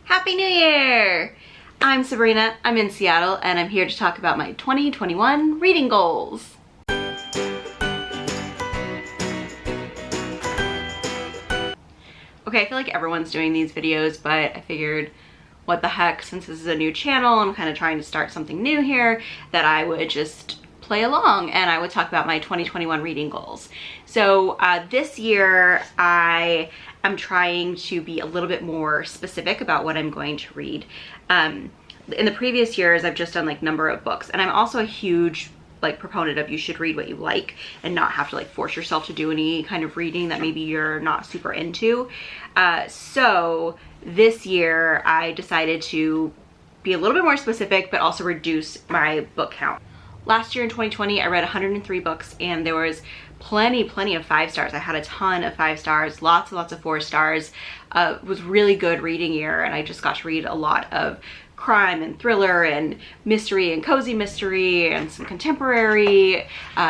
Happy New Year! I'm Sabrina, I'm in Seattle, and I'm here to talk about my 2021 reading goals. Okay, I feel like everyone's doing these videos, but I figured, what the heck, since this is a new channel, I'm kind of trying to start something new here, that I would just play along and I would talk about my 2021 reading goals. So this year I am trying to be a little bit more specific about what I'm going to read. In the previous years I've just done like number of books, and I'm also a huge proponent of you should read what you like and not have to force yourself to do any kind of reading that maybe you're not super into. So this year I decided to be a little bit more specific but also reduce my book count. Last year in 2020, I read 103 books and there was plenty of 5 stars. I had a ton of 5 stars, lots and lots of 4 stars. It was really good reading year, and I just got to read a lot of crime and thriller and mystery and cozy mystery and some contemporary,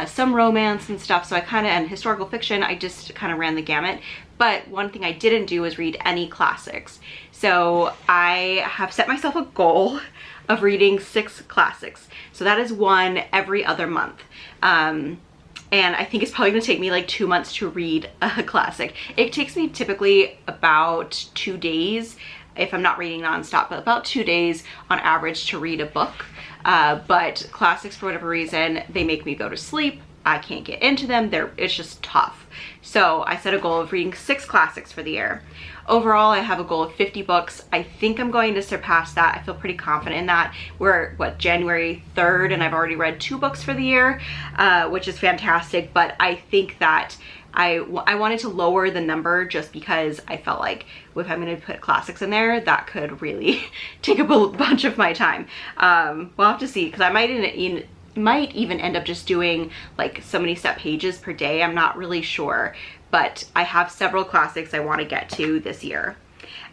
some romance and stuff. So and historical fiction, I just kind of ran the gamut. But one thing I didn't do was read any classics. So I have set myself a goal of reading 6 classics. So that is one every other month. And I think it's probably gonna take me 2 months to read a classic. It takes me typically about 2 days, if I'm not reading nonstop, but about 2 days on average to read a book. But classics, for whatever reason, they make me go to sleep. I can't get into them. It's just tough. So I set a goal of reading 6 classics for the year. Overall, I have a goal of 50 books. I think I'm going to surpass that. I feel pretty confident in that. We're January 3rd, and I've already read 2 books for the year, which is fantastic. But I think that I wanted to lower the number just because I felt like if I'm going to put classics in there, that could really take up a bunch of my time. We'll have to see, because I might even end up just doing so many set pages per day. I'm not really sure, but I have several classics I want to get to this year.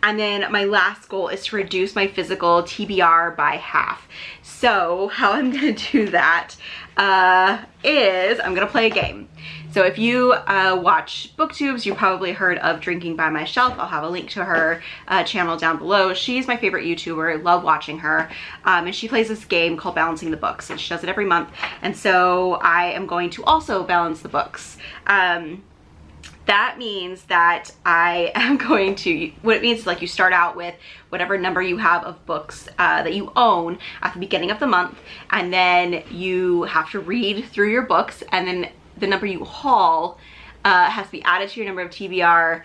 And then my last goal is to reduce my physical TBR by half. So how I'm gonna do that is I'm gonna play a game. So if you watch booktubes, you probably heard of Drinking by My Shelf. I'll have a link to her channel down below. She's my favorite YouTuber, love watching her. And she plays this game called Balancing the Books, and she does it every month. And so I am going to also balance the books. That means that I am going to, what it means is you start out with whatever number you have of books that you own at the beginning of the month, and then you have to read through your books, and then the number you haul has to be added to your number of TBR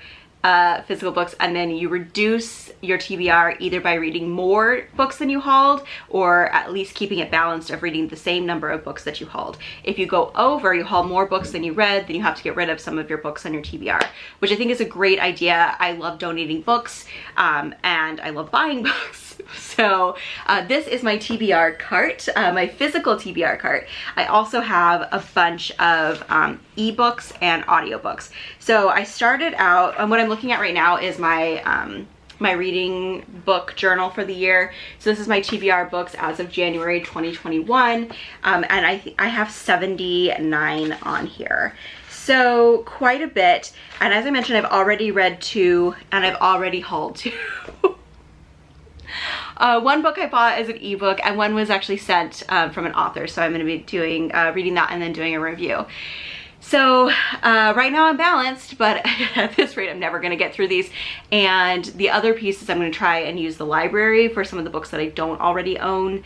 physical books, and then you reduce your TBR either by reading more books than you hauled, or at least keeping it balanced of reading the same number of books that you hauled. If you go over, you haul more books than you read, then you have to get rid of some of your books on your TBR, which I think is a great idea. I love donating books, and I love buying books. So this is my TBR cart, my physical TBR cart. I also have a bunch of ebooks and audiobooks. So I started out, and what I'm looking at right now is my my reading book journal for the year. So this is my TBR books as of January 2021, and I have 79 on here. So quite a bit. And as I mentioned, I've already read 2 and I've already hauled 2. One book I bought as an ebook, and one was actually sent from an author, so I'm going to be doing reading that and then doing a review. So right now I'm balanced, but at this rate I'm never going to get through these. And the other pieces, I'm going to try and use the library for some of the books that I don't already own.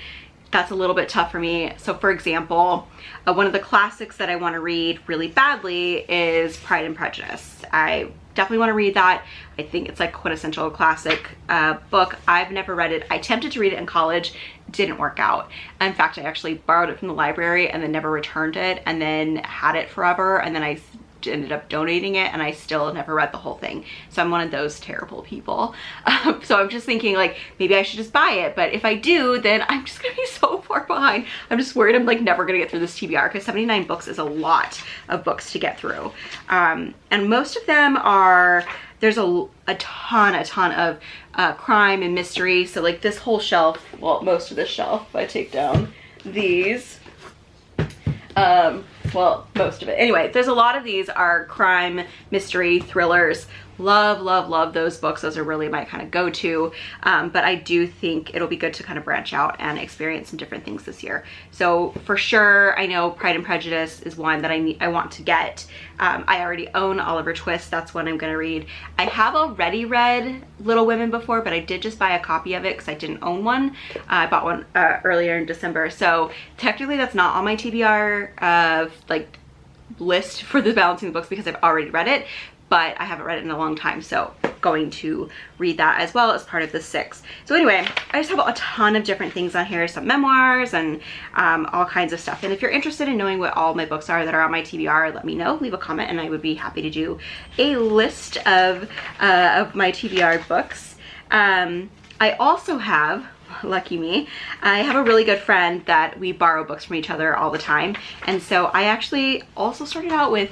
That's a little bit tough for me. So for example, one of the classics that I want to read really badly is Pride and Prejudice. I definitely want to read that. I think it's quintessential classic book. I've never read it. I attempted to read it in college, didn't work out. In fact, I actually borrowed it from the library and then never returned it, and then had it forever, and then I ended up donating it, and I still never read the whole thing. So I'm one of those terrible people. So I'm just thinking maybe I should just buy it, but if I do, then I'm just gonna be so far behind. I'm just worried I'm never gonna get through this TBR, because 79 books is a lot of books to get through. And most of them are, there's a ton of crime and mystery. So this whole shelf, well, most of this shelf, if I take down these, well, most of it. Anyway, there's a lot of these are crime, mystery, thrillers, Love, love, love those books. Those are really my kind of go-to. But I do think it'll be good to kind of branch out and experience some different things this year. So for sure, I know Pride and Prejudice is one that I want to get. I already own Oliver Twist. That's one I'm gonna read. I have already read Little Women before, but I did just buy a copy of it because I didn't own one. I bought one earlier in December. So technically that's not on my TBR like list for the Balancing the Books because I've already read it, but I haven't read it in a long time, so going to read that as well as part of the 6. So anyway, I just have a ton of different things on here, some memoirs and all kinds of stuff. And if you're interested in knowing what all my books are that are on my TBR, let me know, leave a comment, and I would be happy to do a list of my TBR books. I also have, lucky me, I have a really good friend that we borrow books from each other all the time, and so I actually also started out with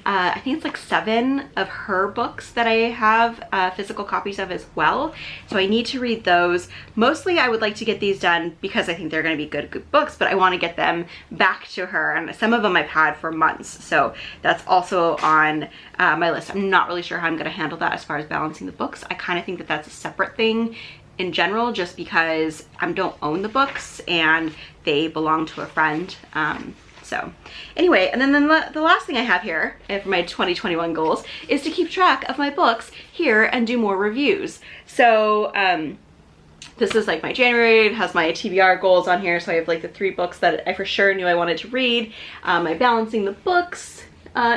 I think it's like 7 of her books that I have physical copies of as well, so I need to read those. Mostly I would like to get these done because I think they're going to be good books, but I want to get them back to her, and some of them I've had for months, so that's also on my list. I'm not really sure how I'm going to handle that as far as balancing the books. I kind of think that that's a separate thing in general, just because I don't own the books and they belong to a friend. So anyway, and then the last thing I have here for my 2021 goals is to keep track of my books here and do more reviews. So this is like my January. It has my TBR goals on here. So I have like the 3 books that I for sure knew I wanted to read. My Balancing the Books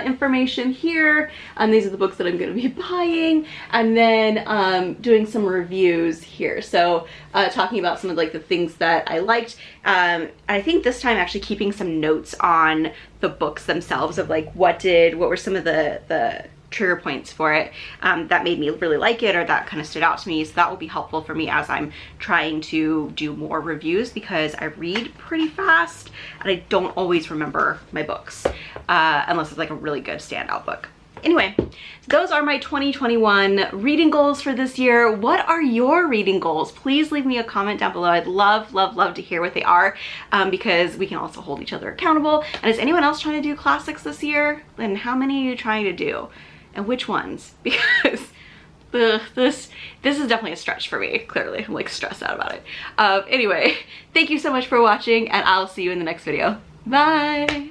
information here, and these are the books that I'm going to be buying, and then doing some reviews here. So talking about some of like the things that I liked. I think this time actually keeping some notes on the books themselves of like what were some of the trigger points for it that made me really like it, or that kind of stood out to me. So that will be helpful for me as I'm trying to do more reviews, because I read pretty fast and I don't always remember my books unless it's like a really good standout book. Anyway, those are my 2021 reading goals for this year. What are your reading goals? Please leave me a comment down below. I'd love, love, love to hear what they are, because we can also hold each other accountable. And is anyone else trying to do classics this year? And how many are you trying to do? And which ones? Because this is definitely a stretch for me, clearly. I'm like stressed out about it. Anyway, thank you so much for watching, and I'll see you in the next video. Bye!